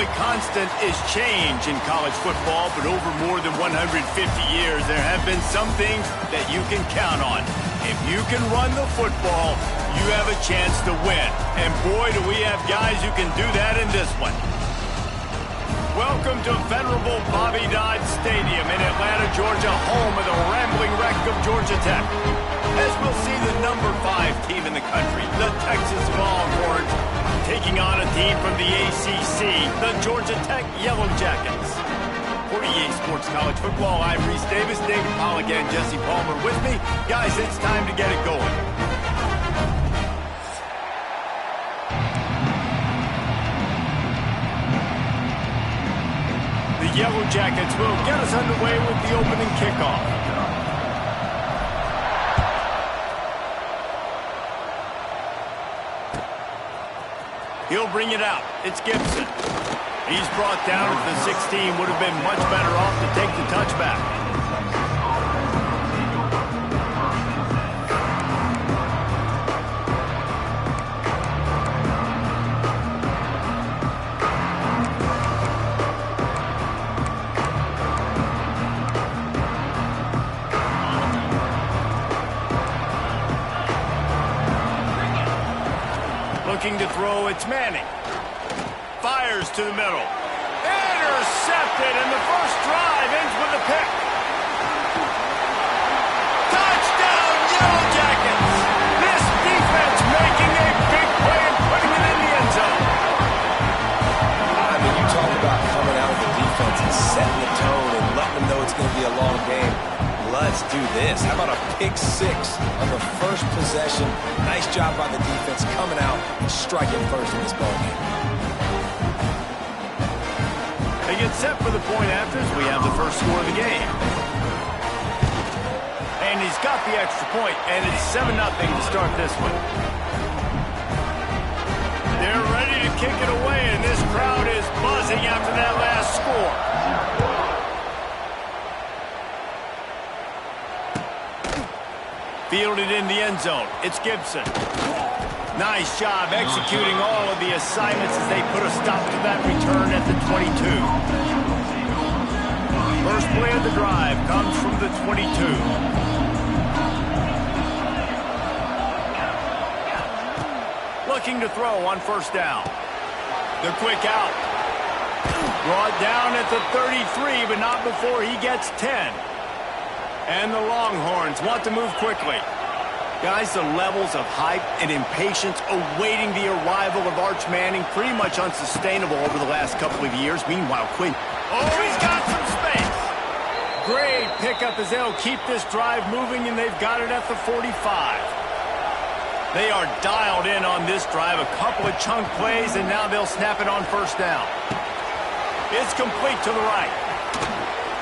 only constant is change in college football, but over more than 150 years, there have been some things that you can count on. If you can run the football, you have a chance to win. And boy, do we have guys who can do that in this one. Welcome to venerable Bobby Dodd Stadium in Atlanta, Georgia, home of the rambling wreck of Georgia Tech. As we'll see the number 5 team in the country, the Texas Longhorns, taking on a team from the ACC, the Georgia Tech Yellow Jackets. For EA Sports College Football, I'm Reese Davis, David Pollack, and Jesse Palmer with me. Guys, it's time to get it going. The Yellow Jackets will get us underway with the opening kickoff. He'll bring it out. It's Gibson. He's brought down at the 16. Would have been much better off to take the touchback. Looking to throw, it's Manning. Fires to the middle. Intercepted, and the first drive ends with a pick. Touchdown, Yellow Jackets! This defense making a big play and putting it in the end zone. I mean, you talk about coming out of the defense and setting the tone and letting them know it's going to be a long game. Let's do this. How about a pick 6 on the first possession? Nice job by the defense coming out and striking first in this ballgame. They get set for the point after as we have the first score of the game. And he's got the extra point, and it's 7-0 to start this one. They're ready to kick it away, and this crowd is buzzing after that last score. Fielded in the end zone. It's Gibson. Nice job executing all of the assignments as they put a stop to that return at the 22. First play of the drive comes from the 22. Looking to throw on first down. The quick out. Brought down at the 33, but not before he gets 10. And the Longhorns want to move quickly. Guys, the levels of hype and impatience awaiting the arrival of Arch Manning pretty much unsustainable over the last couple of years. Meanwhile, Quinn. Oh, he's got some space. Great pickup as they'll keep this drive moving, and they've got it at the 45. They are dialed in on this drive. A couple of chunk plays, and now they'll snap it on first down. It's complete to the right.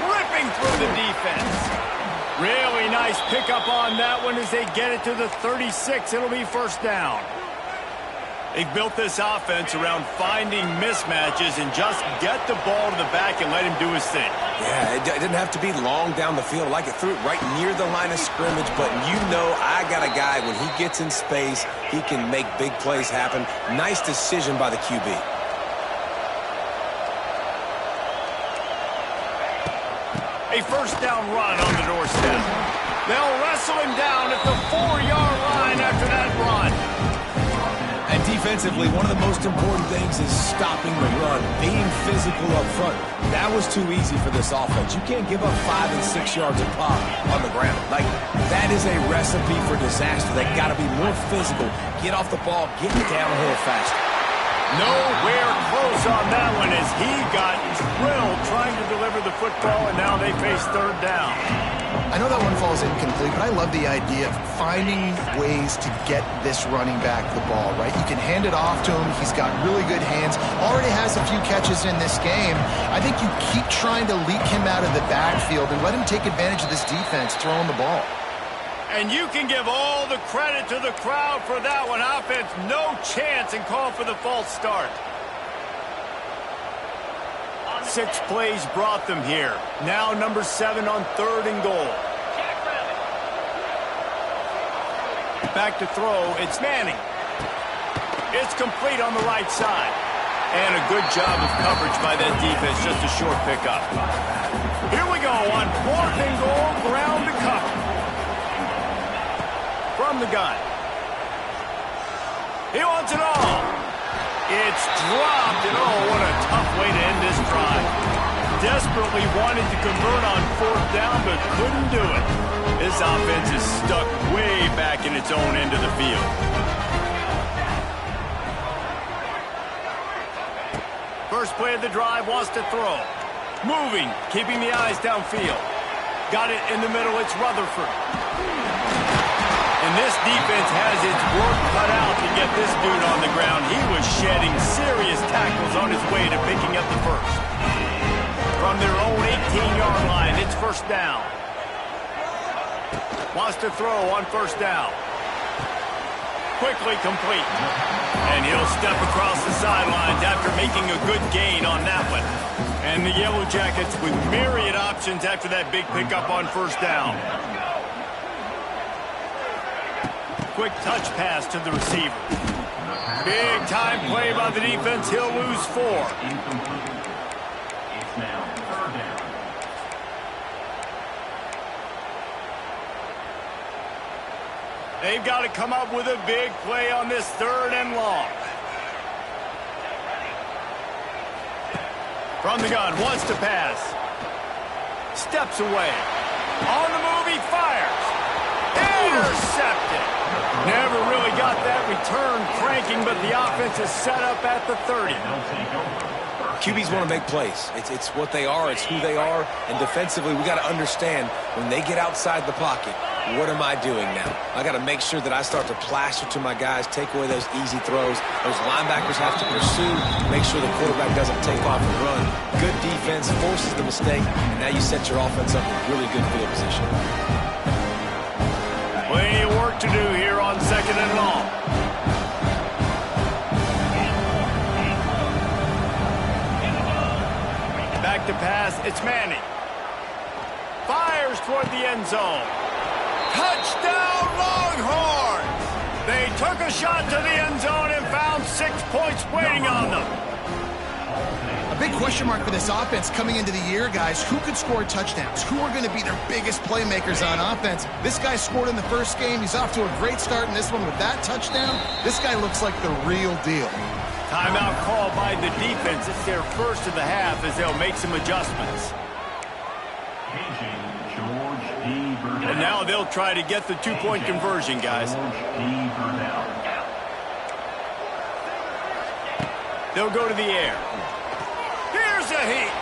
Ripping through the defense. Really nice pickup on that one as they get it to the 36. It'll be first down. They've built this offense around finding mismatches and just get the ball to the back and let him do his thing. Yeah, it didn't have to be long down the field. Like it threw it right near the line of scrimmage, but you know I got a guy, when he gets in space, he can make big plays happen. Nice decision by the QB. A first down run on the doorstep. They'll wrestle him down at the 4-yard line after that run. And defensively, one of the most important things is stopping the run, being physical up front. That was too easy for this offense. You can't give up 5 and 6 yards a pop on the ground. Like, that is a recipe for disaster. They got to be more physical, get off the ball, get downhill faster. Nowhere close on that one as he got drilled trying to deliver the football, and now they face third down. I know that one falls incomplete, but I love the idea of finding ways to get this running back the ball, right? You can hand it off to him. He's got really good hands. Already has a few catches in this game. I think you keep trying to leak him out of the backfield and let him take advantage of this defense throwing the ball. And you can give all the credit to the crowd for that one. Offense, no chance, and call for the false start. 6 plays brought them here. Now number 7 on 3rd and goal. Back to throw, it's Manning. It's complete on the right side. And a good job of coverage by that defense, just a short pickup. Here we go on 4th and goal, ground to cover. From the gun. He wants it all. It's dropped, and oh, what a tough way to end this drive. Desperately wanted to convert on 4th down, but couldn't do it. This offense is stuck way back in its own end of the field. First play of the drive, wants to throw. Moving, keeping the eyes downfield. Got it in the middle, it's Rutherford. And this defense has its work cut out to get this dude on the ground. He was shedding serious tackles on his way to picking up the first. From their own 18-yard line, it's 1st down. Wants to throw on 1st down. Quickly complete. And he'll step across the sidelines after making a good gain on that one. And the Yellow Jackets with myriad options after that big pickup on 1st down. Quick touch pass to the receiver. Big time play by the defense. He'll lose 4. It's now 3rd down. They've got to come up with a big play on this 3rd and long. From the gun, wants to pass. Steps away. On the move, he fires. Intercepted. Never really got that return cranking, but the offense is set up at the 30. QBs want to make plays. It's what they are. It's who they are. And defensively, we got to understand when they get outside the pocket, what am I doing now? I got to make sure that I start to plaster to my guys, take away those easy throws. Those linebackers have to pursue, make sure the quarterback doesn't take off and run. Good defense forces the mistake, and now you set your offense up in really good field position. Plenty of work to do here on 2nd and long. Back to pass, it's Manning. Fires toward the end zone. Touchdown, Longhorns! They took a shot to the end zone and found 6 points waiting on them. A big question mark for this offense coming into the year, guys. Who could score touchdowns? Who are going to be their biggest playmakers on offense? This guy scored in the first game. He's off to a great start in this one with that touchdown. This guy looks like the real deal. Timeout call by the defense. It's their first of the half as they'll make some adjustments. And now they'll try to get the 2-point conversion, guys. They'll go to the air. Here's a heat.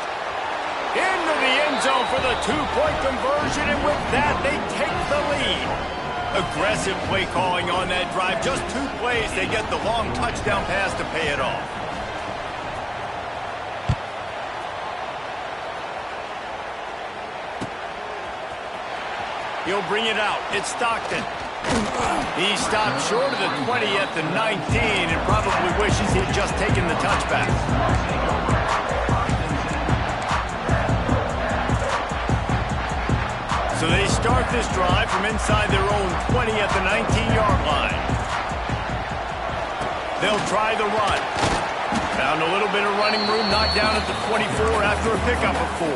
Into the end zone for the 2-point conversion, and with that, they take the lead. Aggressive play calling on that drive. Just 2 plays, they get the long touchdown pass to pay it off. He'll bring it out. It's Stockton. He stopped short of the 20 at the 19 and probably wishes he'd just taken the touchback. So they start this drive from inside their own 20 at the 19-yard line. They'll try the run. Found a little bit of running room, knocked down at the 24 after a pickup of 4.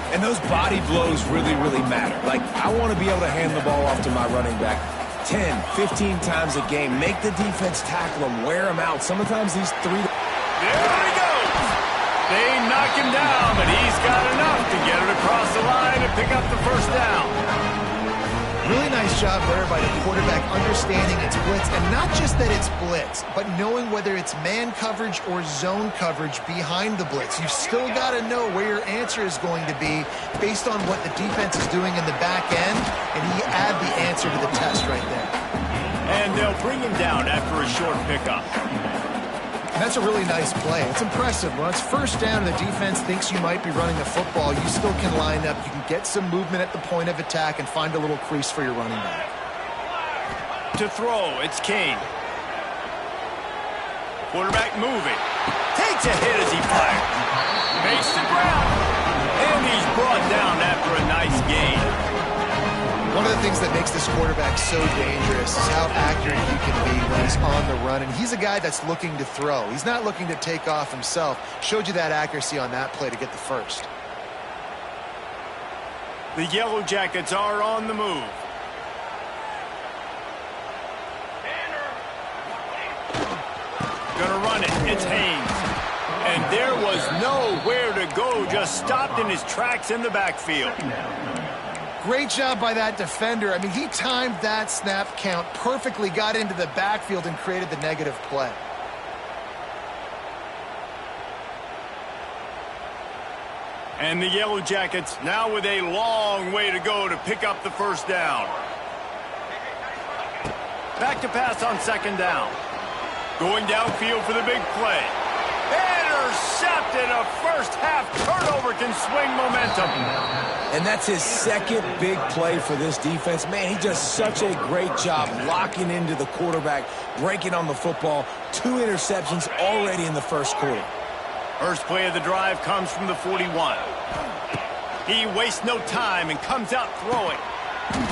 And those body blows really, really matter. Like, I want to be able to hand the ball off to my running back 10, 15 times a game. Make the defense tackle him, wear him out. Sometimes these 3... There he goes! They knock him down, but he's got enough to get it across the line and pick up the 1st down. Really nice job there by the quarterback understanding it's blitz, and not just that it's blitz, but knowing whether it's man coverage or zone coverage behind the blitz. You've still got to know where your answer is going to be based on what the defense is doing in the back end, and he add the answer to the test right there. And they'll bring him down after a short pickup. That's a really nice play. It's impressive. When it's 1st down and the defense thinks you might be running the football, you still can line up. You can get some movement at the point of attack and find a little crease for your running back. To throw, it's Kane. Quarterback moving. Takes a hit as he fires. Makes the ground. And he's brought down after a nice gain. One of the things that makes this quarterback so dangerous is how accurate he can be when he's on the run. And he's a guy that's looking to throw. He's not looking to take off himself. Showed you that accuracy on that play to get the first. The Yellow Jackets are on the move. Gonna run it. It's Haynes. And there was nowhere to go. Just stopped in his tracks in the backfield. Great job by that defender. I mean, he timed that snap count perfectly, got into the backfield and created the negative play. And the Yellow Jackets now with a long way to go to pick up the first down. Back to pass on second down. Going downfield for the big play. Intercepted. A first half turnover can swing momentum. And that's his second big play for this defense. Man, he does such a great job locking into the quarterback, breaking on the football. 2 interceptions already in the first quarter. First play of the drive comes from the 41. He wastes no time and comes out throwing.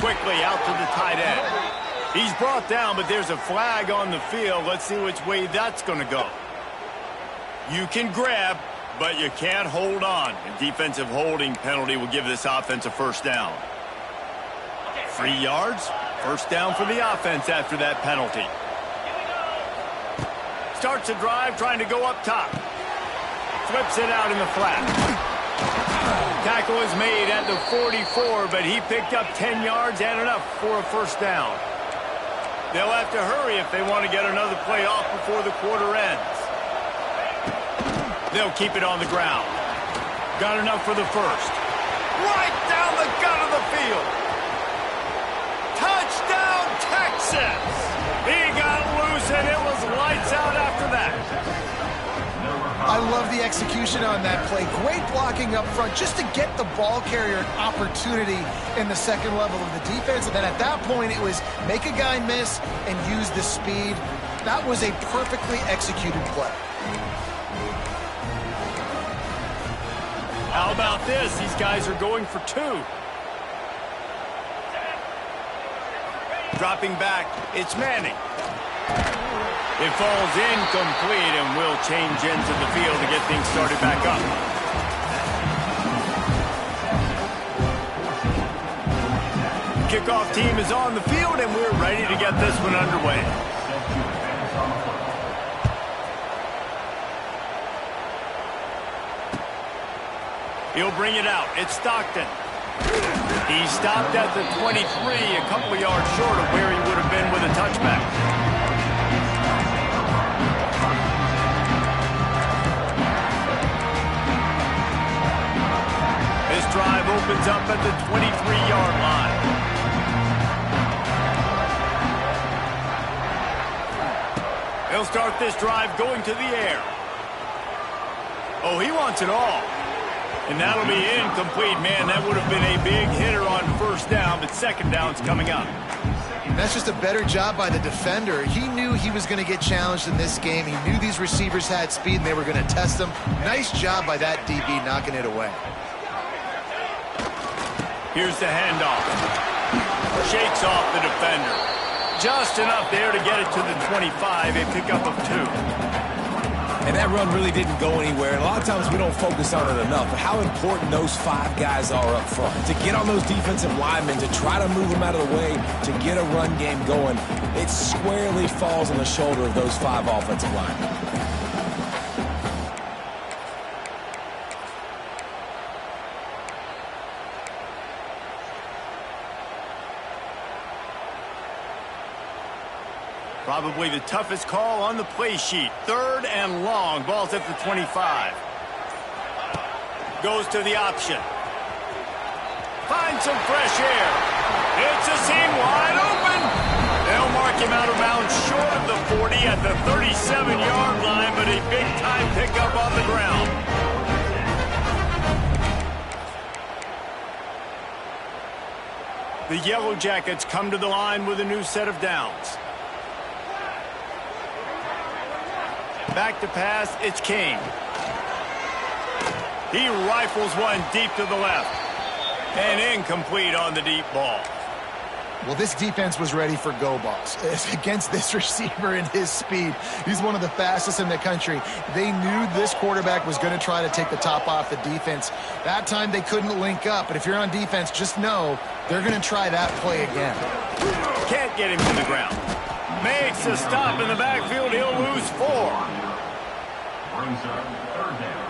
Quickly out to the tight end. He's brought down, but there's a flag on the field. Let's see which way that's going to go. You can grab, but you can't hold on. A defensive holding penalty will give this offense a first down. 3 yards, first down for the offense after that penalty. Starts a drive trying to go up top. Flips it out in the flat. Tackle is made at the 44, but he picked up 10 yards and enough for a first down. They'll have to hurry if they want to get another play off before the quarter ends. They'll keep it on the ground. Got enough for the first. Right down the gut of the field. Touchdown, Texas! He got loose, and it was lights out after that. I love the execution on that play. Great blocking up front just to get the ball carrier an opportunity in the second level of the defense. And then at that point, it was make a guy miss and use the speed. That was a perfectly executed play. How about this? These guys are going for 2. Dropping back, it's Manning. It falls incomplete, and will change into the field to get things started back up. Kickoff team is on the field, and we're ready to get this one underway. He'll bring it out. It's Stockton. He stopped at the 23, a couple of yards short of where he would have been with a touchback. This drive opens up at the 23-yard line. He'll start this drive going to the air. Oh, he wants it all. And that'll be incomplete. Man, that would have been a big hitter on first down, but second down's coming up. That's just a better job by the defender. He knew he was going to get challenged in this game. He knew these receivers had speed and they were going to test him. Nice job by that DB knocking it away. Here's the handoff. Shakes off the defender. Just enough there to get it to the 25, a pickup of 2. And that run really didn't go anywhere. And a lot of times we don't focus on it enough. But how important those 5 guys are up front. To get on those defensive linemen, to try to move them out of the way, to get a run game going, it squarely falls on the shoulder of those 5 offensive linemen. Probably the toughest call on the play sheet. 3rd and long. Ball's at the 25. Goes to the option. Finds some fresh air. It's a seam wide open. They'll mark him out of bounds short of the 40 at the 37-yard line, but a big-time pickup on the ground. The Yellow Jackets come to the line with a new set of downs. Back to pass, it's King. He rifles one deep to the left. And incomplete on the deep ball. Well, this defense was ready for go balls. Against this receiver and his speed, he's one of the fastest in the country. They knew this quarterback was going to try to take the top off the defense. That time they couldn't link up, but if you're on defense, just know they're going to try that play again. Can't get him to the ground. Makes a stop in the backfield. He'll lose 4. Third down.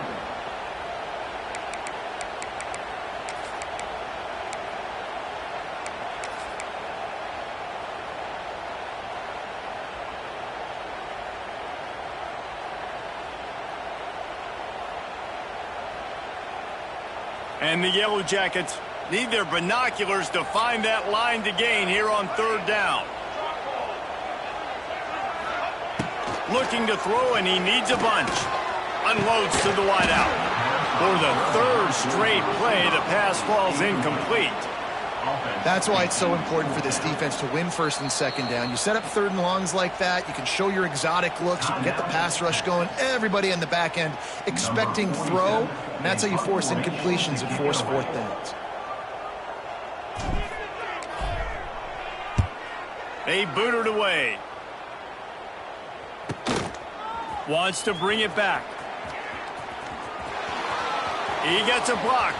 And the Yellow Jackets need their binoculars to find that line to gain here on 3rd down. Looking to throw, and he needs a bunch. Unloads to the wideout. For the 3rd straight play, the pass falls incomplete. That's why it's so important for this defense to win 1st and 2nd down. You set up 3rd and longs like that. You can show your exotic looks. You can get the pass rush going. Everybody in the back end expecting throw. And that's how you force incompletions and force 4th downs. They boot it away. Wants to bring it back. He gets a block.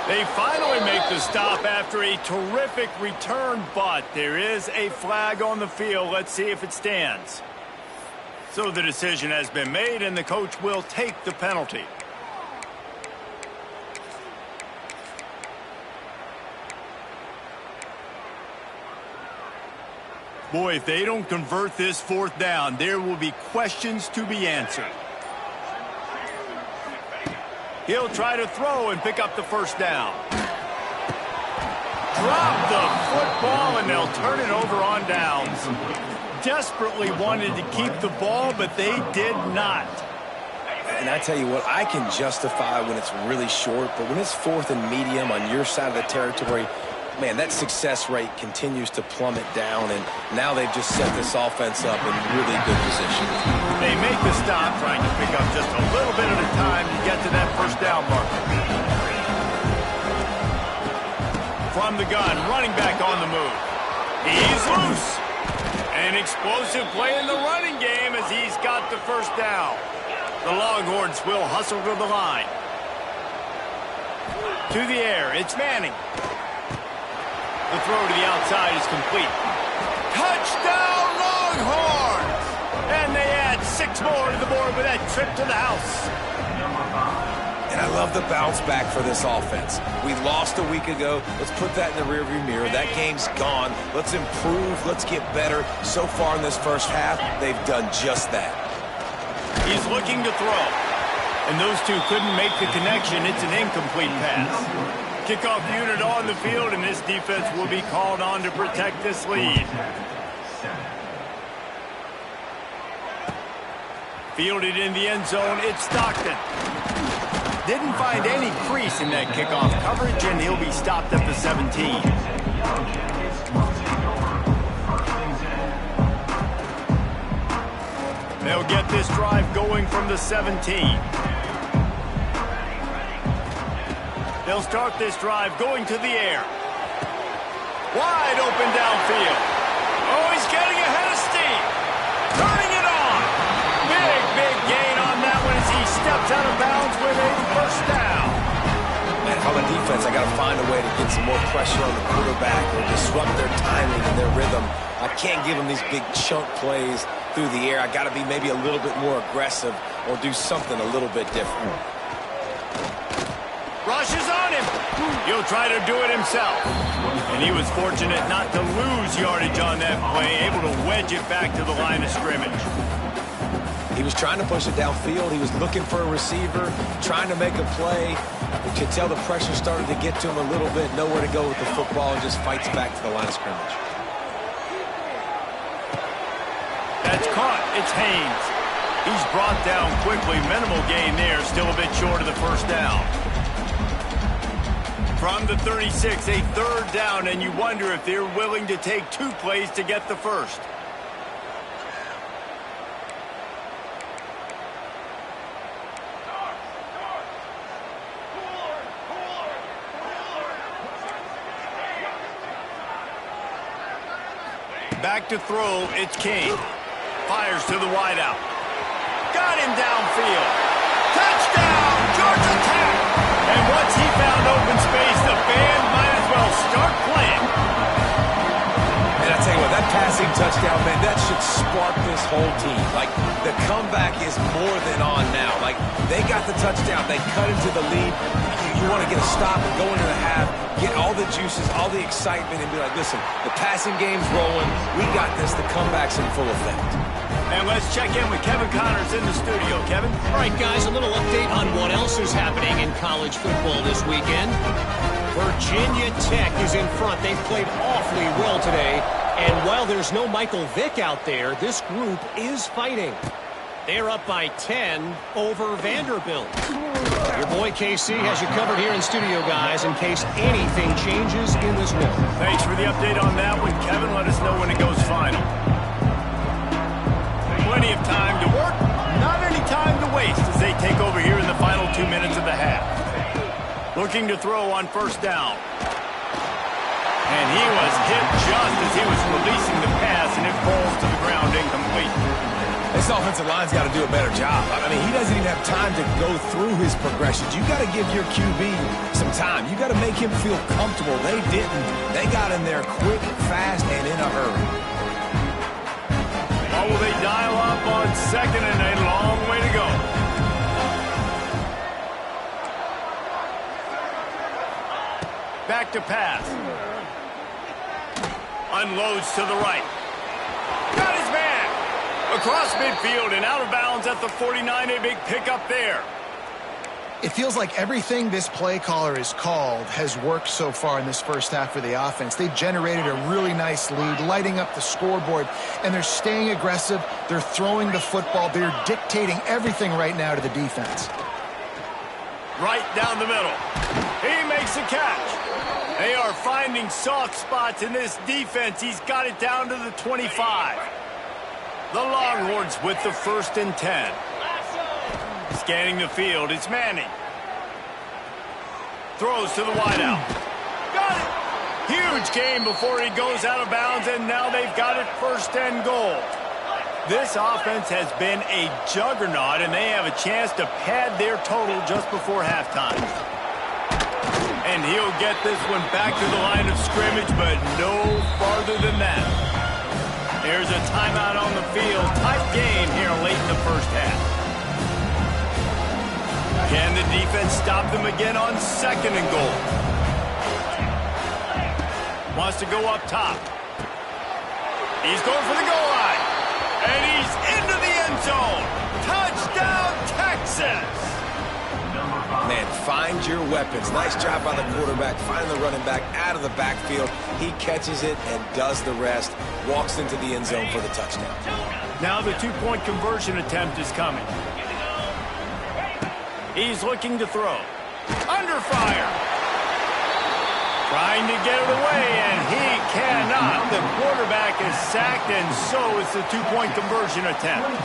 They finally make the stop after a terrific return, but there is a flag on the field. Let's see if it stands. So the decision has been made, and the coach will take the penalty. Boy, if they don't convert this 4th down, there will be questions to be answered. He'll try to throw and pick up the 1st down. Drop the football, and they'll turn it over on downs. Desperately wanted to keep the ball, but they did not. And I tell you what, I can justify when it's really short, but when it's 4th and medium on your side of the territory, man, that success rate continues to plummet down, and now they've just set this offense up in really good position. They make the stop, trying to pick up just a little bit at a time to get to that 1st down marker. From the gun, running back on the move. He's loose. An explosive play in the running game as he's got the 1st down. The Longhorns will hustle to the line. To the air, it's Manning. The throw to the outside is complete. Touchdown, Longhorns! And they add 6 more to the board with that trip to the house. And I love the bounce back for this offense. We lost a week ago. Let's put that in the rearview mirror. That game's gone. Let's improve. Let's get better. So far in this 1st half, they've done just that. He's looking to throw. And those two couldn't make the connection. It's an incomplete pass. Kickoff unit on the field, and this defense will be called on to protect this lead. Fielded in the end zone, it's Stockton. Didn't find any crease in that kickoff coverage, and he'll be stopped at the 17. They'll get this drive going from the 17. They'll start this drive going to the air. Wide open downfield. Oh, he's getting ahead of steam. Turning it on. Big gain on that one as he steps out of bounds with a 1st down. Man, if I'm a defense, I got to find a way to get some more pressure on the quarterback or disrupt their timing and their rhythm. I can't give them these big chunk plays through the air. I got to be maybe a little bit more aggressive or do something a little bit different. Rushes on him. He'll try to do it himself. And he was fortunate not to lose yardage on that play, able to wedge it back to the line of scrimmage. He was trying to push it downfield. He was looking for a receiver, trying to make a play. You could tell the pressure started to get to him a little bit, nowhere to go with the football, and just fights back to the line of scrimmage. That's caught. It's Haynes. He's brought down quickly. Minimal gain there. Still a bit short of the 1st down. From the 36, a 3rd down, and you wonder if they're willing to take 2 plays to get the 1st. Back to throw, it's King. Fires to the wideout. Got him downfield. Touchdown, Georgia Tech! And once he found open space, the band might as well start playing. And I tell you what, that passing touchdown, man, that should spark this whole team. Like, the comeback is more than on now. Like, they got the touchdown. They cut into the lead. You want to get a stop and go into the half, get all the juices, all the excitement, and be like, listen, the passing game's rolling. We got this. The comeback's in full effect. And let's check in with Kevin Connors in the studio. Kevin? All right, guys, a little update on what else is happening in college football this weekend. Virginia Tech is in front. They've played awfully well today. And while there's no Michael Vick out there, this group is fighting. They're up by 10 over Vanderbilt. Your boy KC has you covered here in studio, guys, in case anything changes in this one. Thanks for the update on that one, Kevin. Let us know when it goes final. Plenty of time to work, not any time to waste as they take over here in the final 2 minutes of the half. Looking to throw on first down. And he was hit just as he was releasing the pass, and it falls to the ground incomplete. This offensive line's got to do a better job. I mean, he doesn't even have time to go through his progressions. You got to give your QB some time. You got to make him feel comfortable. They didn't. They got in there quick, fast, and in a hurry. Oh, will they dial up on second and a long way to go? Back to pass. Unloads to the right. Got his man. Across midfield and out of bounds at the 49. A big pickup there. It feels like everything this play caller has called has worked so far in this first half for the offense. They've generated a really nice lead, lighting up the scoreboard, and they're staying aggressive. They're throwing the football. They're dictating everything right now to the defense. Right down the middle. He makes a catch. They are finding soft spots in this defense. He's got it down to the 25. The Longhorns with the 1st and 10. Scanning the field, it's Manning. Throws to the wideout. Got it! Huge gain before he goes out of bounds, and now they've got it 1st and goal. This offense has been a juggernaut, and they have a chance to pad their total just before halftime. And he'll get this one back to the line of scrimmage, but no farther than that. There's a timeout on the field. Tight game here late in the first half. Can the defense stop them again on 2nd and goal? Wants to go up top. He's going for the goal line. And he's into the end zone. Touchdown, Texas! Man, find your weapons. Nice job by the quarterback. Find the running back out of the backfield. He catches it and does the rest. Walks into the end zone for the touchdown. Now the 2-point conversion attempt is coming. He's looking to throw. Under fire. Trying to get it away, and he cannot. The quarterback is sacked, and so is the 2-point conversion attempt.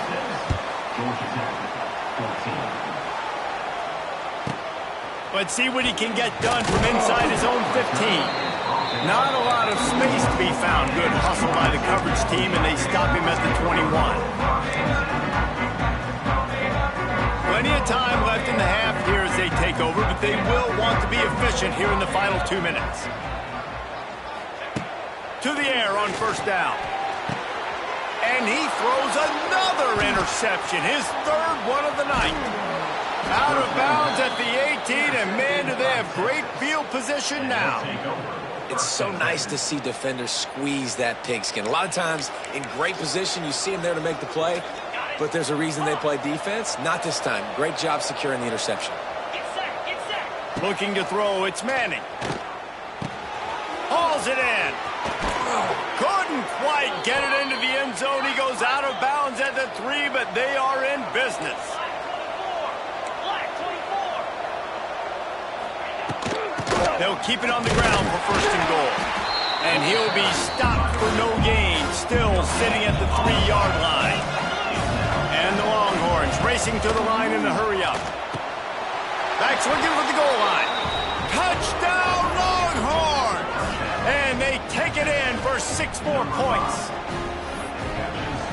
Let's see what he can get done from inside his own 15. Not a lot of space to be found. Good hustle by the coverage team, and they stop him at the 21. Plenty of time left in the half here as they take over, but they will want to be efficient here in the final 2 minutes. To the air on first down. And he throws another interception, his 3rd one of the night. Out of bounds at the 18, and man, do they have great field position now. It's so nice to see defenders squeeze that pigskin. A lot of times in great position, you see them there to make the play, but there's a reason they play defense. Not this time. Great job securing the interception. Looking to throw, it's Manning. Hauls it in. Couldn't quite get it into the end zone. He goes out of bounds at the 3, but they are in business. They'll keep it on the ground for 1st and goal. And he'll be stopped for no gain, still sitting at the 3-yard line. And the Longhorns racing to the line in a hurry up. Backs looking for the goal line. Touchdown, Longhorns! And they take it in for 6 6 more points.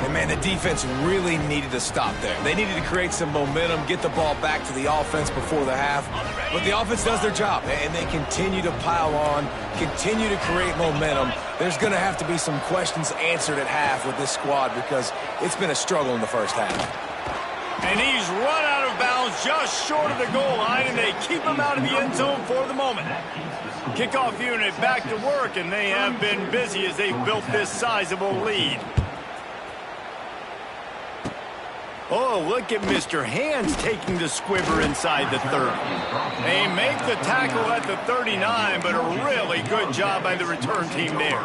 And, man, the defense really needed to stop there. They needed to create some momentum, get the ball back to the offense before the half. But the offense does their job, and they continue to pile on, continue to create momentum. There's going to have to be some questions answered at half with this squad because it's been a struggle in the first half. And he's run out of bounds just short of the goal line, and they keep him out of the end zone for the moment. Kickoff unit back to work, and they have been busy as they've built this sizable lead. Oh, look at Mr. Hands taking the squibber inside the 30. They make the tackle at the 39, but a really good job by the return team there.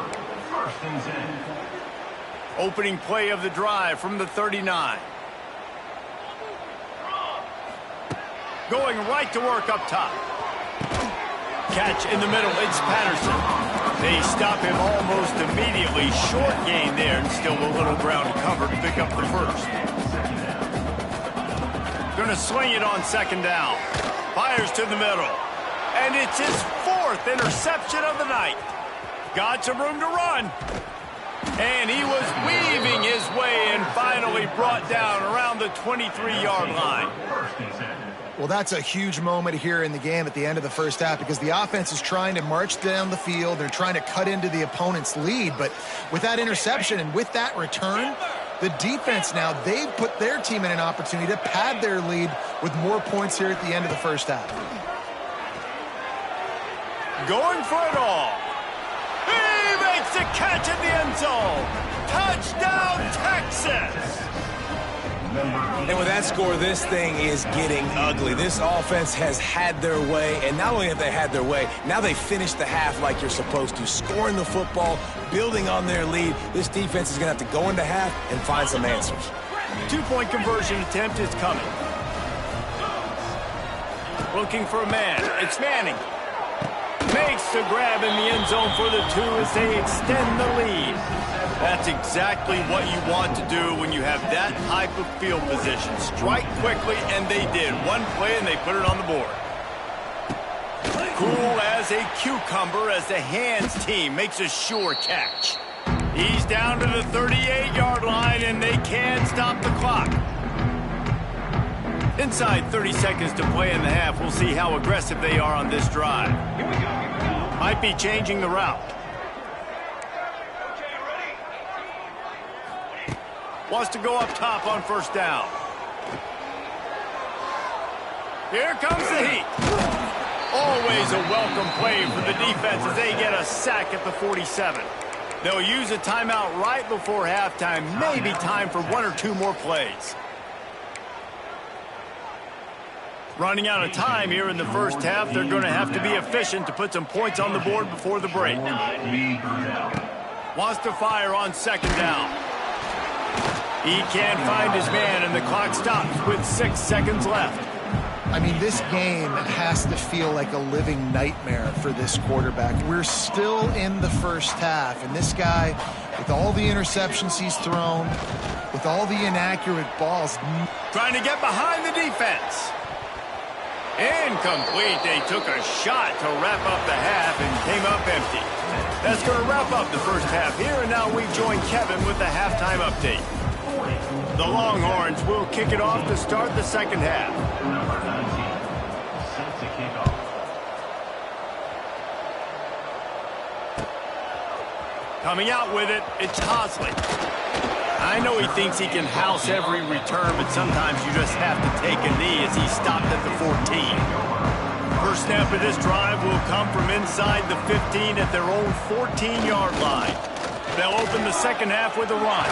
Opening play of the drive from the 39. Going right to work up top. Catch in the middle, it's Patterson. They stop him almost immediately. Short gain there, and still a little ground to cover to pick up the first. Going to swing it on second down. Fires to the middle. And it's his 4th interception of the night. Got some room to run. And he was weaving his way and finally brought down around the 23-yard line. Well, that's a huge moment here in the game at the end of the first half because the offense is trying to march down the field. They're trying to cut into the opponent's lead. But with that interception and with that return, the defense now, they've put their team in an opportunity to pad their lead with more points here at the end of the first half. Going for it all. He makes the catch in the end zone. Touchdown, Texas! And with that score, this thing is getting ugly. This offense has had their way, and not only have they had their way, now they finished the half like you're supposed to, scoring the football, building on their lead. This defense is going to have to go into half and find some answers. 2-point conversion attempt is coming. Looking for a man. It's Manning. Makes the grab in the end zone for the 2 as they extend the lead. That's exactly what you want to do when you have that type of field position. Strike quickly, and they did. One play, and they put it on the board. Cool as a cucumber as the Hands team makes a sure catch. He's down to the 38-yard line, and they can't stop the clock. Inside 30 seconds to play in the half. We'll see how aggressive they are on this drive. Might be changing the route. Wants to go up top on first down. Here comes the heat. Always a welcome play for the defense as they get a sack at the 47. They'll use a timeout right before halftime. Maybe time for 1 or 2 more plays. Running out of time here in the first half. They're going to have to be efficient to put some points on the board before the break. Wants to fire on second down. He can't find his man, and the clock stops with 6 seconds left. I mean, this game has to feel like a living nightmare for this quarterback. We're still in the first half, and this guy, with all the interceptions he's thrown, with all the inaccurate balls. Trying to get behind the defense. Incomplete. They took a shot to wrap up the half and came up empty. That's going to wrap up the first half here, and now we join Kevin with the halftime update. The Longhorns will kick it off to start the second half. Coming out with it, it's Hosley. I know he thinks he can house every return, but sometimes you just have to take a knee as he stopped at the 14. First snap of this drive will come from inside the 15 at their own 14-yard line. They'll open the second half with a run.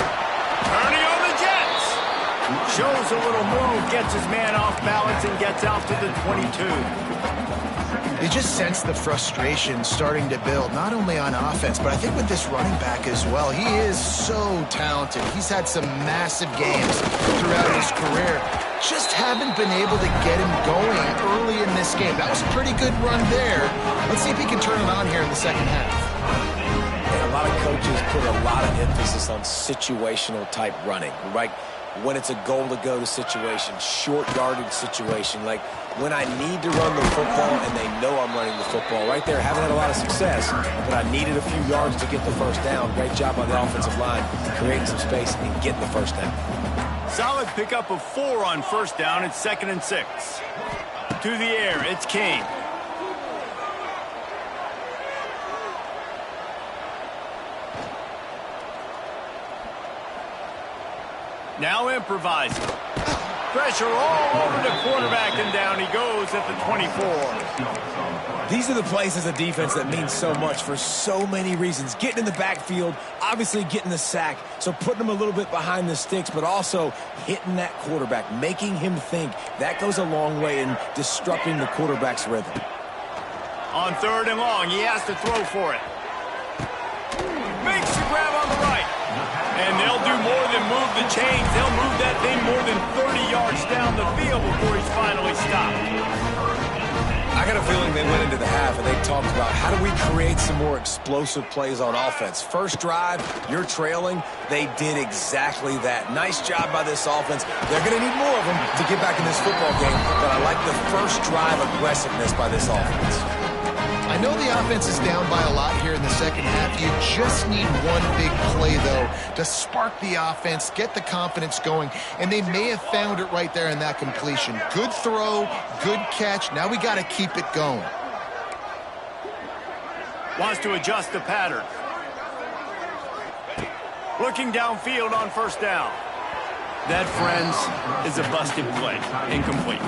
Turning on the Jets. Shows a little move, gets his man off balance, and gets out to the 22. You just sense the frustration starting to build, not only on offense, but I think with this running back as well. He is so talented. He's had some massive games throughout his career. Just haven't been able to get him going early in this game. That was a pretty good run there. Let's see if he can turn it on here in the second half. And a lot of coaches put a lot of emphasis on situational type running, right? when it's a goal-to-go situation, short yardage situation, like when I need to run the football and they know I'm running the football. Right there, haven't had a lot of success, but I needed a few yards to get the first down. Great job by the offensive line, creating some space and getting the first down. Solid pickup of 4 on first down. It's 2nd and 6. To the air, it's Kane. Now improvising. Pressure all over the quarterback, and down he goes at the 24. These are the plays as a defense that mean so much for so many reasons. Getting in the backfield, obviously getting the sack, so putting him a little bit behind the sticks, but also hitting that quarterback, making him think. That goes a long way in disrupting the quarterback's rhythm. On 3rd and long, he has to throw for it. Makes the grab on the right. And they'll do more than move the chains. They'll move that thing more than 30 yards down the field before he's finally stopped. I got a feeling they went into the half and they talked about how do we create some more explosive plays on offense. First drive, you're trailing. They did exactly that. Nice job by this offense. They're going to need more of them to get back in this football game, but I like the first drive aggressiveness by this offense. I know the offense is down by a lot here in the second half. You just need one big play, though, to spark the offense, get the confidence going, and they may have found it right there in that completion. Good throw, good catch. Now we got to keep it going. Wants to adjust the pattern. Looking downfield on first down. That, friends, is a busted play. Incomplete.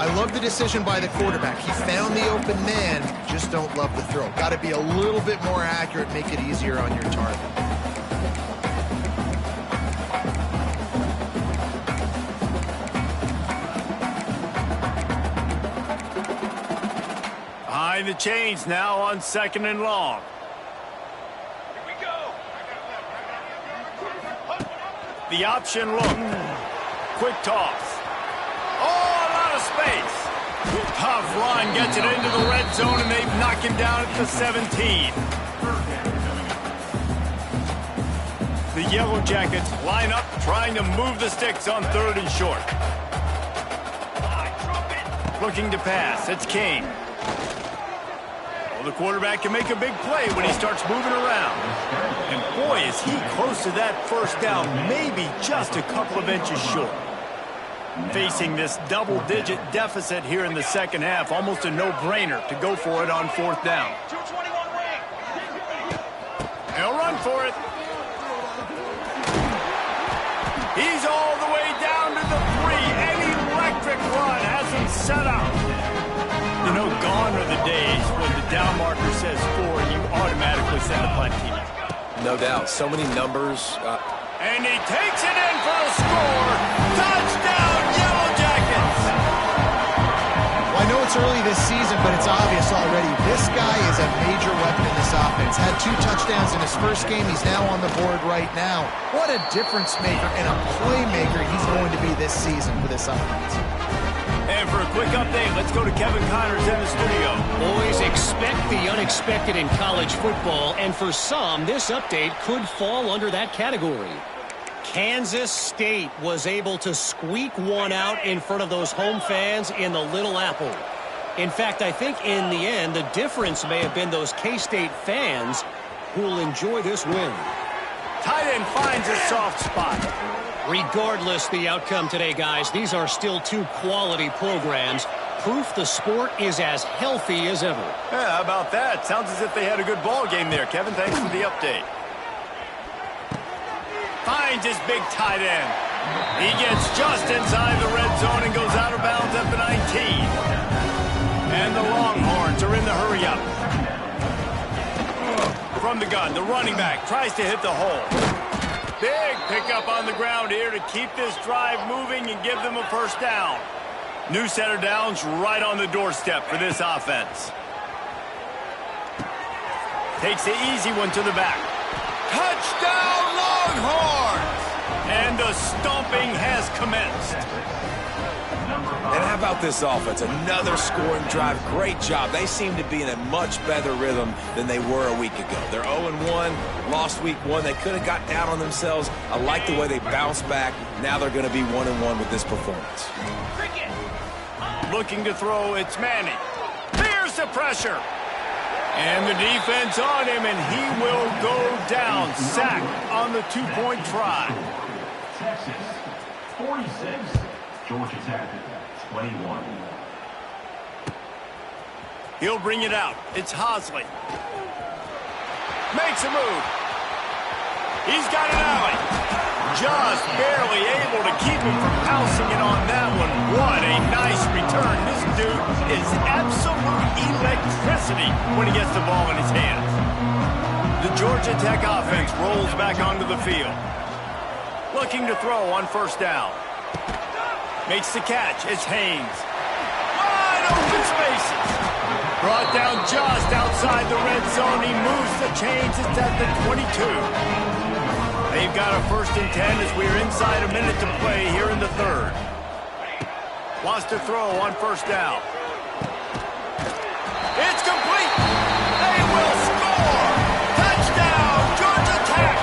I love the decision by the quarterback. He found the open man, just don't love the throw. Got to be a little bit more accurate, make it easier on your target. Behind the chains now on 2nd and long. Here we go. The option look. Quick toss. Oh, a lot of space. Tough run gets it into the red zone, and they've knocked him down at the 17. The Yellow Jackets line up, trying to move the sticks on 3rd and short. Looking to pass. It's Kane. Well, the quarterback can make a big play when he starts moving around. And boy, is he close to that first down, maybe just a couple of inches short. Facing this double-digit deficit here in the second half, almost a no-brainer to go for it on 4th down. 221 ring. He'll run for it. He's all the way down to the 3. An electric run has him set up. You know, gone are the days when the down marker says 4 and you automatically send the punt team. No doubt. So many numbers. And he takes it in for a score. Touchdown, Yellow Jackets! Well, I know it's early this season, but it's obvious already. This guy is a major weapon in this offense. Had 2 touchdowns in his first game. He's now on the board right now. What a difference maker and a playmaker he's going to be this season for this offense. And for a quick update, let's go to Kevin Connors in the studio. Boys, expect the unexpected in college football, and for some, this update could fall under that category. Kansas State was able to squeak one out in front of those home fans in the Little Apple. In fact, I think in the end, the difference may have been those K-State fans who will enjoy this win. Tight end finds a soft spot. Regardless the outcome today, guys, these are still 2 quality programs. Proof the sport is as healthy as ever. Yeah, how about that? Sounds as if they had a good ball game there. Kevin, thanks for the update. Finds his big tight end. He gets just inside the red zone and goes out of bounds at the 19. And the Longhorns are in the hurry-up. From the gun, the running back tries to hit the hole. Big pickup on the ground here to keep this drive moving and give them a first down. New set of downs right on the doorstep for this offense. Takes the easy one to the back. Touchdown, Longhorns! And the stomping has commenced. And how about about this offense? Another scoring drive. Great job. They seem to be in a much better rhythm than they were a week ago. They're 0-1, lost week 1. They could have got down on themselves. I like the way they bounced back. Now they're going to be 1-1 with this performance. Looking to throw, it's Manning. Here's the pressure. And the defense on him, and he will go down. Sack on the two-point try. Texas, 46. Georgia Tech, 21. He'll bring it out. It's Hosley. Makes a move. He's got an alley. Just barely able to keep him from pouncing it on that one. What a nice return. This dude is absolute electricity when he gets the ball in his hands. The Georgia Tech offense rolls back onto the field. Looking to throw on first down. Makes the catch. It's Haynes. Wide open spaces. Brought down just outside the red zone. He moves the chains. It's at the 22. They've got a 1st and 10 as we're inside a minute to play here in the 3rd. Wants to throw on first down. It's complete. They will score. Touchdown, Georgia Tech.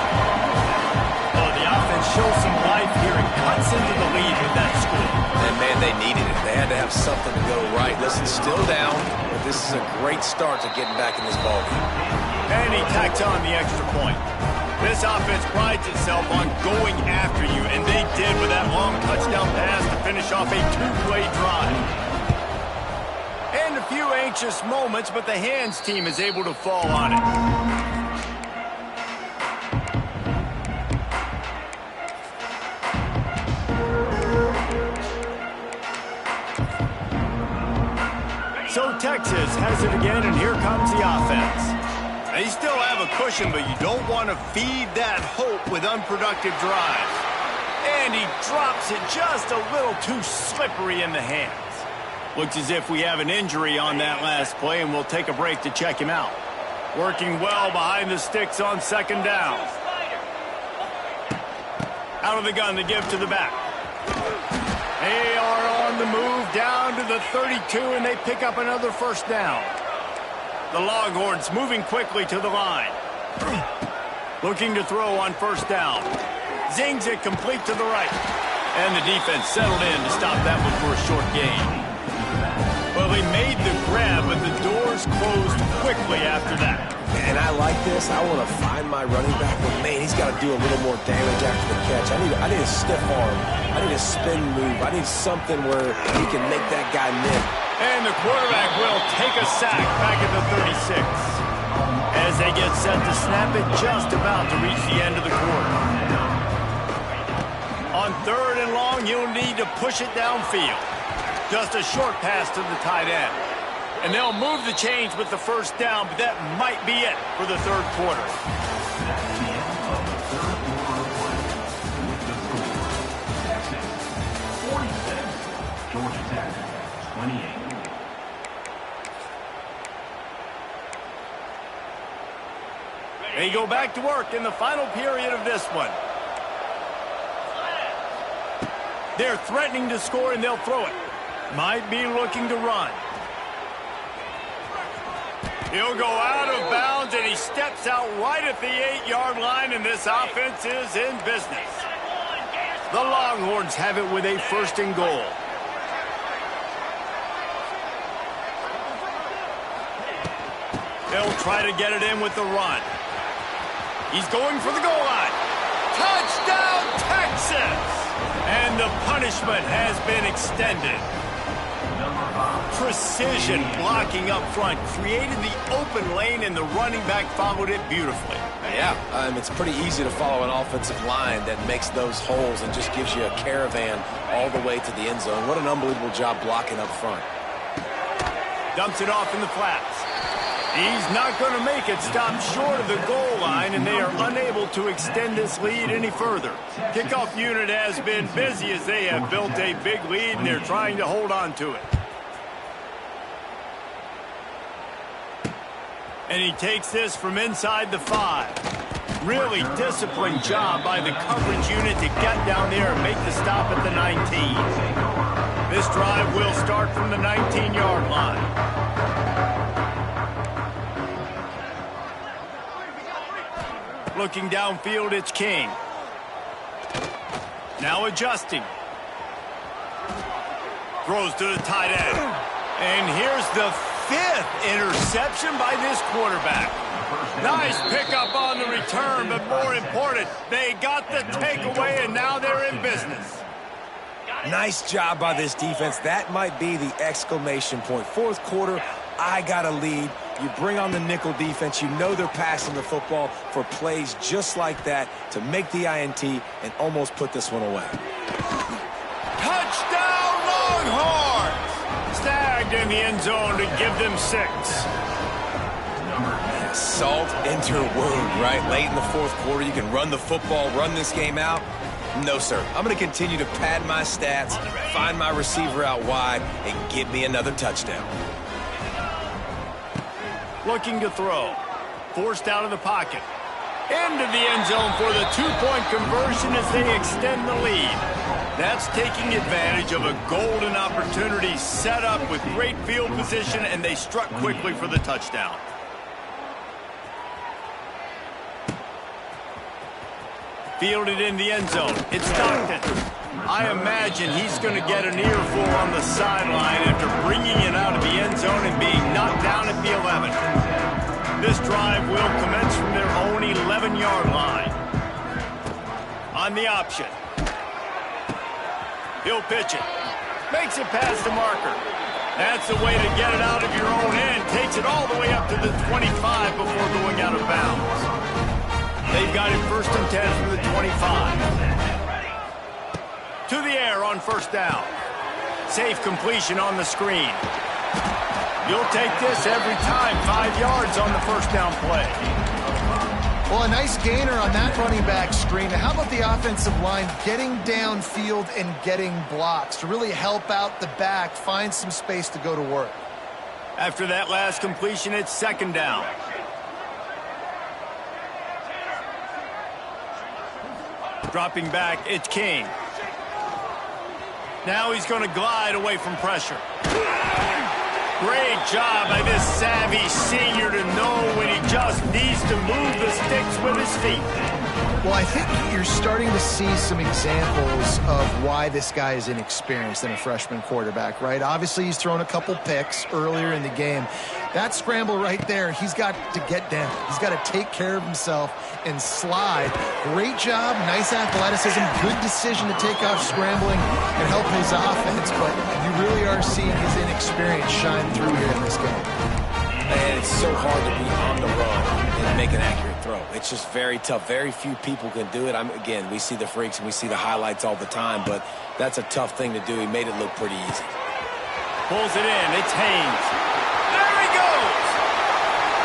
Oh, the offense shows some life here and cuts into the lead with that score. And, man, they needed it. They had to have something to go right. Listen, still down, but this is a great start to getting back in this ballgame. And he tacks on the extra point. This offense prides itself on going after you, and they did with that long touchdown pass to finish off a 2-play drive. And a few anxious moments, but the hands team is able to fall on it. So Texas has it again, and here comes the offense. They still have a cushion, but you don't want to feed that hope with unproductive drives. And he drops it just a little too slippery in the hands. Looks as if we have an injury on that last play, and we'll take a break to check him out. Working well behind the sticks on 2nd down. Out of the gun to give to the back. They are on the move down to the 32, and they pick up another 1st down. The Longhorns moving quickly to the line. Looking to throw on 1st down. Zings it complete to the right. And the defense settled in to stop that one for a short gain. Well, they made the grab, but the doors closed quickly after that. And I like this. I want to find my running back, but, man, he's got to do a little more damage after the catch. I need a stiff arm. I need a spin move. I need something where he can make that guy nip. And the quarterback will take a sack back at the 36. As they get set to snap it, just about to reach the end of the quarter. On 3rd and long, you'll need to push it downfield. Just a short pass to the tight end. And they'll move the chains with the 1st down, but that might be it for the 3rd quarter. Georgia Tech, 28. They go back to work in the final period of this one. They're threatening to score, and they'll throw it. Might be looking to run. He'll go out of bounds, and he steps out right at the 8-yard line, and this offense is in business. The Longhorns have it with a 1st and goal. They'll try to get it in with the run. He's going for the goal line. Touchdown, Texas! And the punishment has been extended. Precision blocking up front created the open lane, and the running back followed it beautifully. Yeah, it's pretty easy to follow an offensive line that makes those holes and just gives you a caravan all the way to the end zone. What an unbelievable job blocking up front. Dumps it off in the flats. He's not going to make it. Stop short of the goal line, and they are unable to extend this lead any further. Kickoff unit has been busy as they have built a big lead, and they're trying to hold on to it. And he takes this from inside the 5. Really disciplined job by the coverage unit to get down there and make the stop at the 19. This drive will start from the 19-yard line. Looking downfield, it's King. Now adjusting. Throws to the tight end. And here's the 5th interception by this quarterback. Nice pickup on the return, but more important, they got the takeaway, and now they're in business. Nice job by this defense. That might be the exclamation point. Fourth quarter, I got a lead. You bring on the nickel defense. You know they're passing the football for plays just like that to make the INT and almost put this one away. Touchdown, Longhorns! Snagged in the end zone to give them 6. Salt into her wound, right? Late in the fourth quarter, you can run the football, run this game out. No, sir. I'm going to continue to pad my stats, find my receiver out wide, and get me another touchdown. Looking to throw. Forced out of the pocket. Into the end zone for the 2-point conversion as they extend the lead. That's taking advantage of a golden opportunity set up with great field position, and they struck quickly for the touchdown. Fielded in the end zone. It's Stockton. I imagine he's going to get an earful on the sideline after bringing it out of the end zone and being knocked down at the 11. This drive will commence from their own 11-yard line. On the option. He'll pitch it. Makes it past the marker. That's the way to get it out of your own end. Takes it all the way up to the 25 before going out of bounds. They've got it 1st and 10 from the 25. To the air on 1st down. Safe completion on the screen. You'll take this every time. 5 yards on the 1st down play. Well, a nice gainer on that running back screen. How about the offensive line getting downfield and getting blocks to really help out the back, find some space to go to work? After that last completion, it's 2nd down. Dropping back, it's King. Now he's going to glide away from pressure. Great job by this savvy senior to know when he just needs to move the sticks with his feet. Well, I think you're starting to see some examples of why this guy is inexperienced in a freshman quarterback, right? Obviously, he's thrown a couple picks earlier in the game. That scramble right there, he's got to get down. He's got to take care of himself and slide. Great job, nice athleticism, good decision to take off scrambling and help his offense, but you really are seeing his inexperience shine through here in this game. And it's so hard to be on the run and make an accurate throw. It's just very tough. Very few people can do it. Again, we see the freaks and we see the highlights all the time, but that's a tough thing to do. He made it look pretty easy. Pulls it in. It's Haynes. There he goes!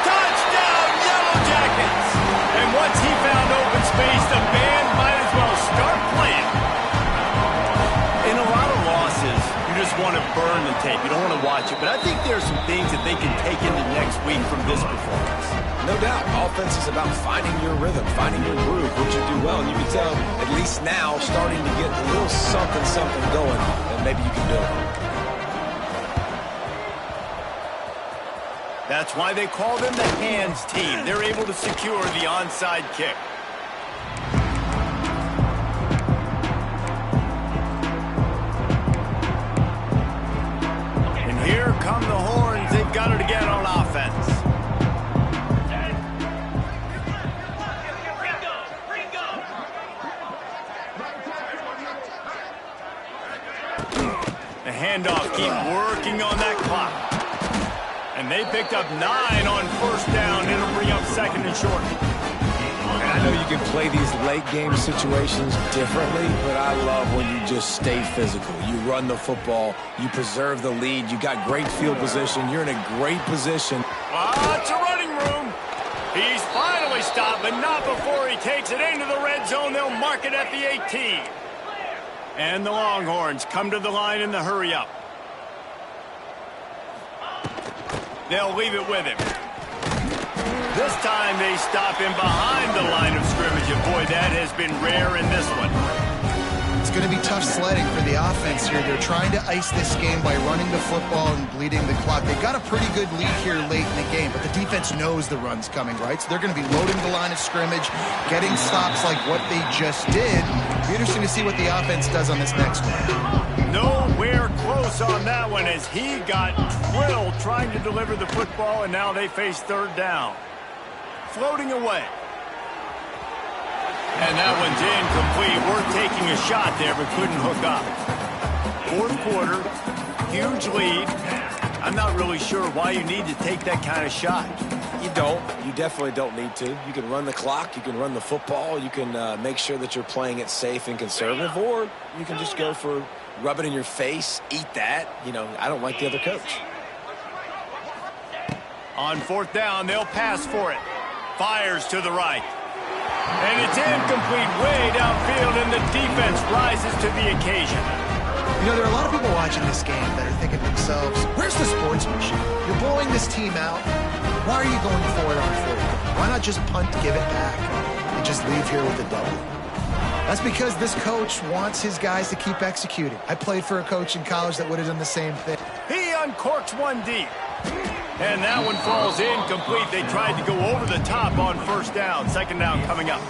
Touchdown, Yellow Jackets! And once he found open space, the band might as well start playing. In a lot of losses, you just want to burn the tape. You don't want to watch it. But I think there are some things that they can take into next week from this performance. No doubt. Offense is about finding your rhythm, finding your groove, which you do well. And you can tell, at least now, starting to get a little something going that maybe you can build on. That's why they call them the hands team. They're able to secure the onside kick. And here come the Horns. They've got it again on offense. The handoff, keep working on that clock. And they picked up 9 on 1st down. It'll bring up 2nd and short. And I know you can play these late game situations differently, but I love when you just stay physical. You run the football, you preserve the lead, you got great field position, you're in a great position. Lots of running room. He's finally stopped, but not before he takes it into the red zone. They'll mark it at the 18. And the Longhorns come to the line in the hurry-up. They'll leave it with him. This time they stop him behind the line of scrimmage, and boy, that has been rare in this one. It's going to be tough sledding for the offense here. They're trying to ice this game by running the football and bleeding the clock. They've got a pretty good lead here late in the game, but the defense knows the run's coming, right? So they're going to be loading the line of scrimmage, getting stops like what they just did. It'll be interesting to see what the offense does on this next one. Nowhere close on that one as he got drilled trying to deliver the football, and now they face third down. Floating away. And that one's incomplete. Worth taking a shot there, but couldn't hook up. Fourth quarter, huge lead. I'm not really sure why you need to take that kind of shot. You don't. You definitely don't need to. You can run the clock. You can run the football. You can make sure that you're playing it safe and conservative, or you can just go for rub it in your face, eat that. You know, I don't like the other coach. On fourth down, they'll pass for it. Fires to the right. And it's incomplete way downfield, and the defense rises to the occasion. You know, there are a lot of people watching this game that are thinking to themselves, where's the sportsmanship? You're blowing this team out. Why are you going for it on fourth down? Why not just punt, give it back, and just leave here with a double? That's because this coach wants his guys to keep executing. I played for a coach in college that would have done the same thing. He uncorks one deep. And that one falls incomplete. They tried to go over the top on first down. Second down coming up.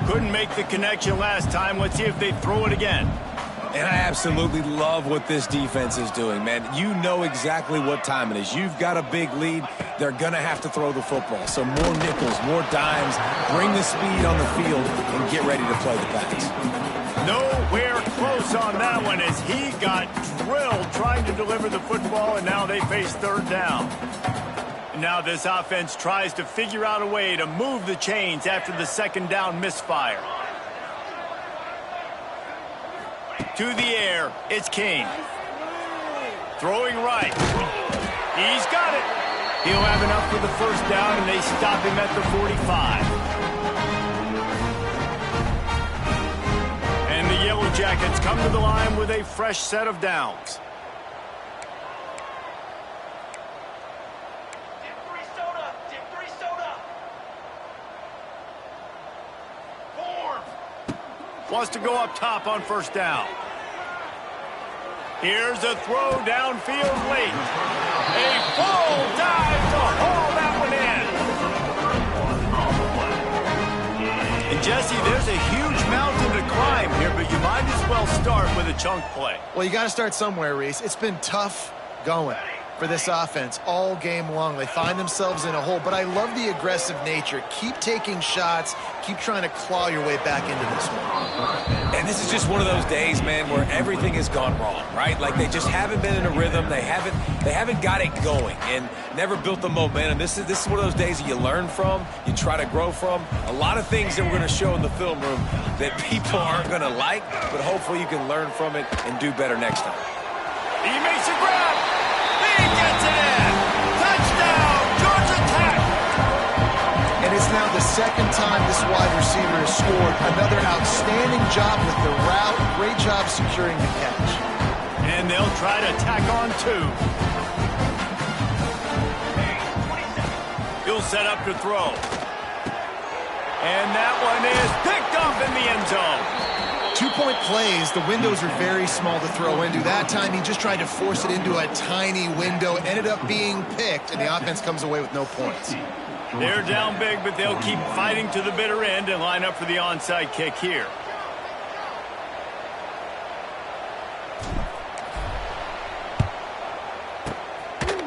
Couldn't make the connection last time. Let's see if they throw it again. And I absolutely love what this defense is doing, man. You know exactly what time it is. You've got a big lead. They're going to have to throw the football. So more nickels, more dimes. Bring the speed on the field and get ready to play the pass. Nowhere close on that one as he got drilled trying to deliver the football, and now they face third down. Now this offense tries to figure out a way to move the chains after the second down misfire. To the air, it's King. Throwing right. He's got it. He'll have enough for the first down, and they stop him at the 45. And the Yellow Jackets come to the line with a fresh set of downs. Dip 3 soda. Form. Wants to go up top on first down. Here's a throw downfield late. A full dive to haul that one in. And Jesse, there's a huge mountain to climb here, but you might as well start with a chunk play. Well, you got to start somewhere, Reese. It's been tough going for this offense all game long. They find themselves in a hole, but I love the aggressive nature. Keep taking shots. Keep trying to claw your way back into this one. And this is just one of those days, man, where everything has gone wrong, right? Like they just haven't been in a rhythm. They haven't got it going and never built the momentum. This is one of those days that you learn from, you try to grow from. A lot of things that we're going to show in the film room that people aren't going to like, but hopefully you can learn from it and do better next time. He makes a grab. He gets it in. Touchdown, Georgia Tech. And it's now the second time this wide receiver has scored. Another outstanding job with the route. Great job securing the catch. And they'll try to tack on two. He'll set up to throw. And that one is picked up in the end zone. 2-point plays, the windows are very small to throw into. That time he just tried to force it into a tiny window. It ended up being picked, and the offense comes away with no points. They're down big, but they'll keep fighting to the bitter end and line up for the onside kick here.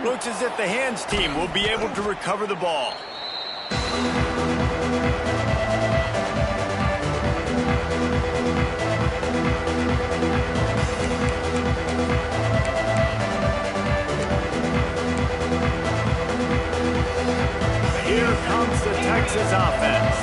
Looks as if the hands team will be able to recover the ball. Here comes the Texas offense.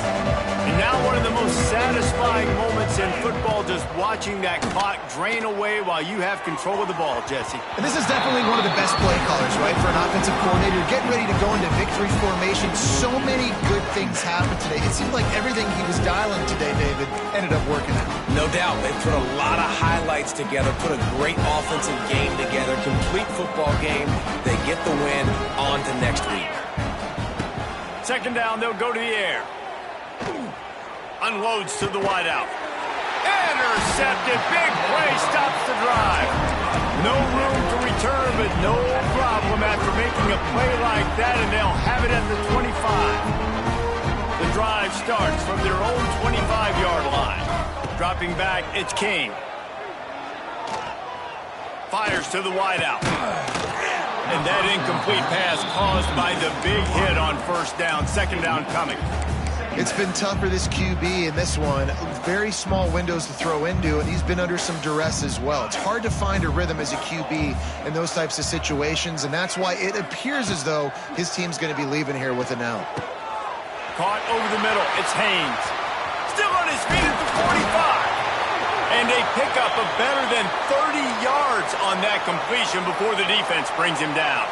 And now one of the most satisfying moments in football, just watching that clock drain away while you have control of the ball, Jesse. And this is definitely one of the best play callers, right, for an offensive coordinator. Getting ready to go into victory formation. So many good things happened today. It seemed like everything he was dialing today, David, ended up working out. No doubt. They put a lot of highlights together, put a great offensive game together, complete football game. They get the win. On to next week. Second down, they'll go to the air. Unloads to the wideout. Intercepted. Big play stops the drive. No room to return, but no problem after making a play like that, and they'll have it at the 25. The drive starts from their own 25-yard line. Dropping back, it's King. Fires to the wideout. And that incomplete pass caused by the big hit on first down. Second down coming. It's been tough for this QB in this one. Very small windows to throw into, and he's been under some duress as well. It's hard to find a rhythm as a QB in those types of situations, and that's why it appears as though his team's going to be leaving here with an L. Caught over the middle. It's Haynes. Still on his feet at the 45. And they pick up a better than 30 yards on that completion before the defense brings him down.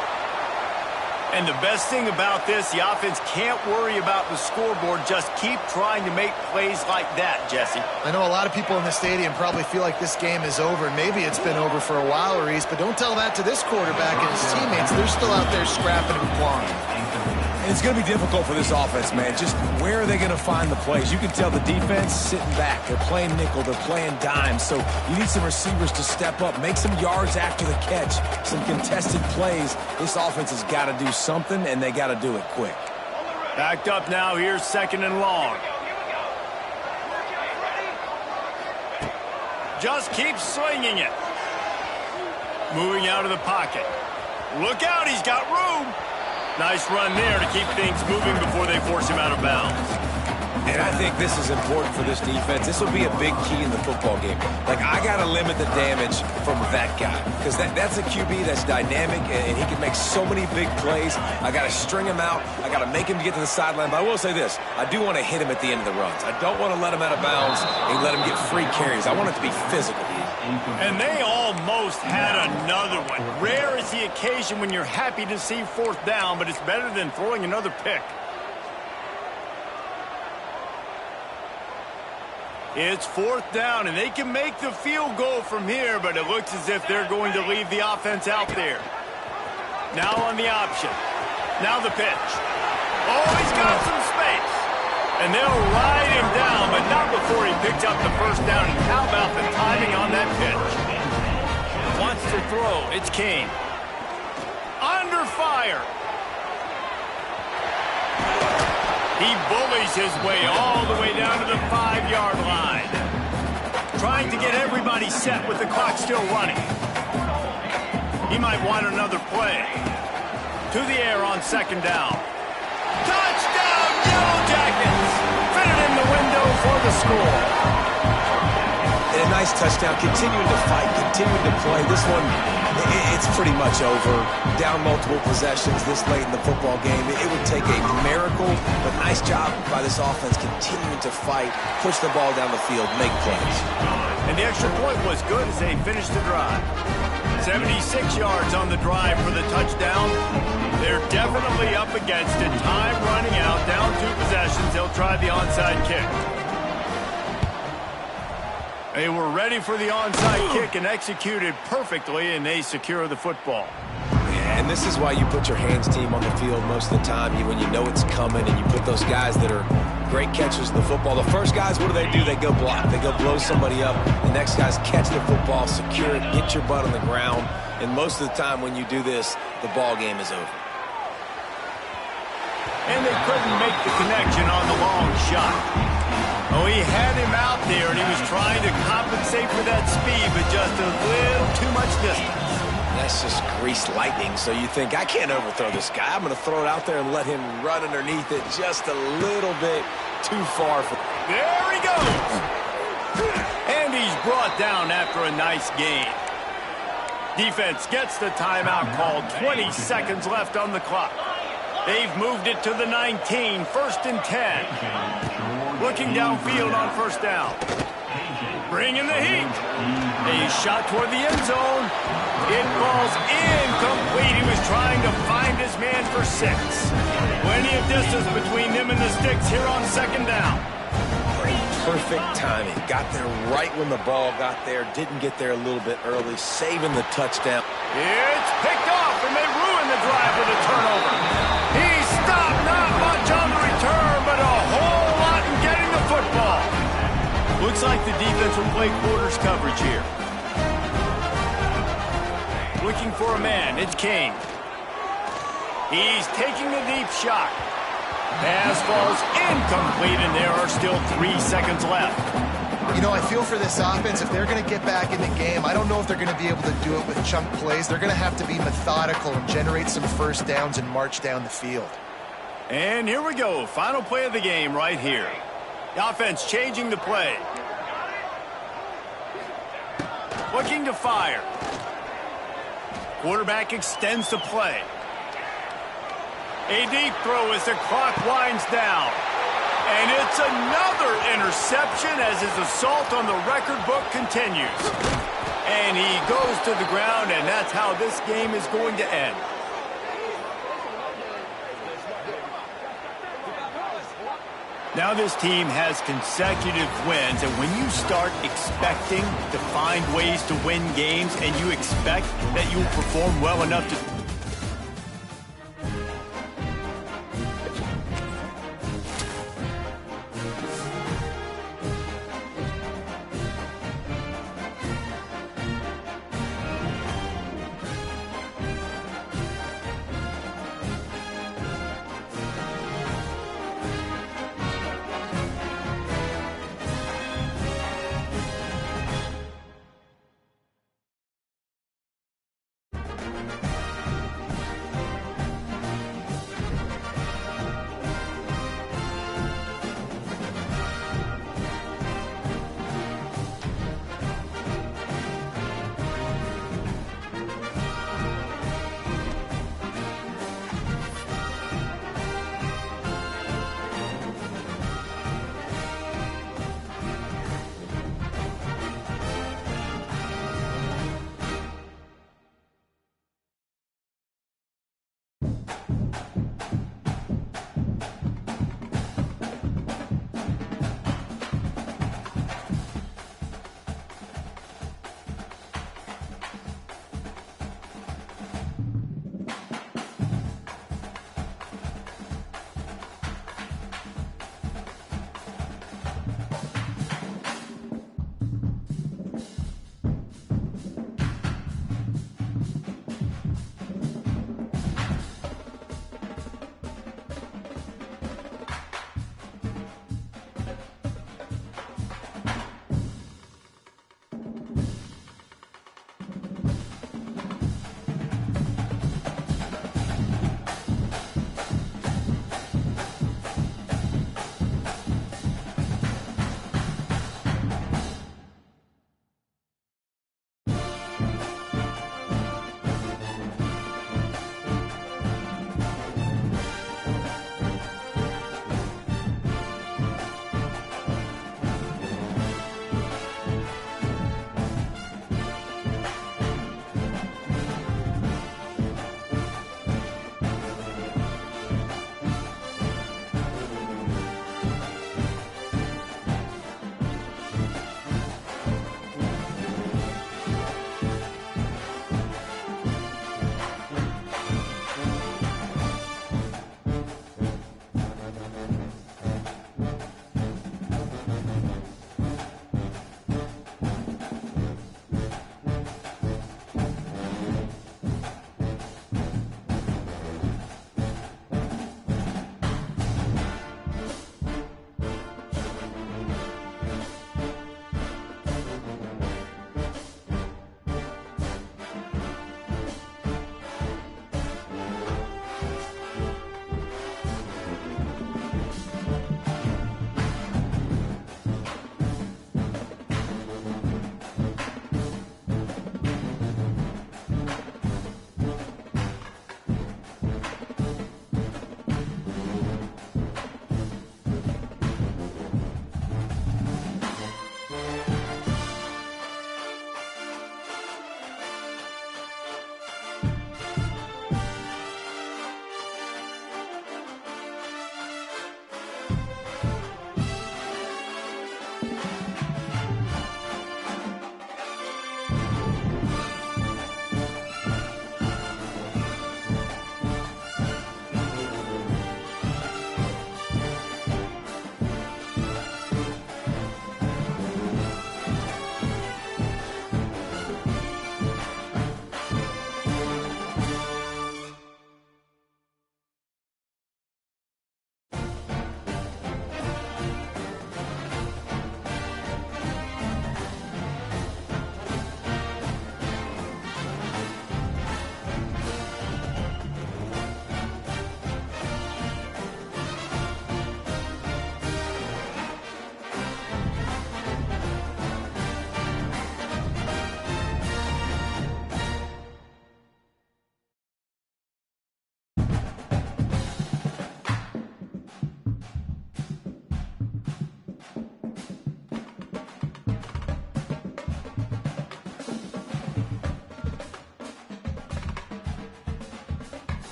And the best thing about this, the offense can't worry about the scoreboard. Just keep trying to make plays like that, Jesse. I know a lot of people in the stadium probably feel like this game is over. Maybe it's been over for a while, Reese, but don't tell that to this quarterback and his teammates. They're still out there scrapping and clawing. And it's going to be difficult for this offense, man. Just where are they going to find the plays? You can tell the defense sitting back. They're playing nickel. They're playing dime. So you need some receivers to step up, make some yards after the catch, some contested plays. This offense has got to do something, and they got to do it quick. Backed up now. Here's second and long. Just keep swinging it. Moving out of the pocket. Look out. He's got room. Nice run there to keep things moving before they force him out of bounds. And I think this is important for this defense. This will be a big key in the football game. Like, I got to limit the damage from that guy because that's a QB that's dynamic, and he can make so many big plays. I got to string him out. I got to make him get to the sideline. But I will say this. I do want to hit him at the end of the runs. I don't want to let him out of bounds and let him get free carries. I want it to be physical. And they almost had another one. Rare is the occasion when you're happy to see fourth down, but it's better than throwing another pick. It's fourth down, and they can make the field goal from here, but it looks as if they're going to leave the offense out there. Now on the option. Now the pitch. Oh, he's got some space. And they'll ride him down, but not before he picks up the first down. And how about the timing on that pitch? Wants to throw. It's Kane. Under fire. He bullies his way all the way down to the 5-yard line. Trying to get everybody set with the clock still running. He might want another play. To the air on second down. Touchdown, Yellow Jackets! Fitted in the window for the score. And a nice touchdown, continuing to fight, continuing to play. This one, it's pretty much over. Down multiple possessions this late in the football game. It would take a miracle, but nice job by this offense continuing to fight, push the ball down the field, make plays. And the extra point was good as they finished the drive. 76 yards on the drive for the touchdown. They're definitely up against it. Time running out, down 2 possessions. They'll try the onside kick. They were ready for the onside kick and executed perfectly, and they secure the football. Yeah, and this is why you put your hands team on the field most of the time. When you know it's coming, and you put those guys that are great catchers of the football. The first guys, what do? They go block. They go blow somebody up. The next guys catch the football, secure it, get your butt on the ground. And most of the time when you do this, the ball game is over. And they couldn't make the connection on the long shot. Oh, he had him out there, and he was trying to compensate for that speed, but just a little too much distance. That's just greased lightning, so you think, I can't overthrow this guy. I'm going to throw it out there and let him run underneath it just a little bit too far. There he goes! And he's brought down after a nice gain. Defense gets the timeout called. 20 seconds left on the clock. They've moved it to the 19, first and 10. Looking downfield on first down. Bringing the heat. A shot toward the end zone. It falls incomplete. He was trying to find his man for 6. Plenty of distance between him and the sticks here on second down. Perfect timing. Got there right when the ball got there. Didn't get there a little bit early. Saving the touchdown. It's picked off, and they ruin the drive with a turnover. He stopped, not much on the return, but a whole lot in getting the football. Looks Looks like the defense will play quarters coverage here. Looking for a man. It's King. He's taking the deep shot. Pass falls incomplete, and there are still 3 seconds left. You know, I feel for this offense, if they're going to get back in the game, I don't know if they're going to be able to do it with chunk plays. They're going to have to be methodical and generate some first downs and march down the field. And here we go. Final play of the game right here. The offense changing the play. Looking to fire. Quarterback extends the play. A deep throw as the clock winds down. And it's another interception as his assault on the record book continues. And he goes to the ground, and that's how this game is going to end. Now this team has consecutive wins, and when you start expecting to find ways to win games and you expect that you will perform well enough to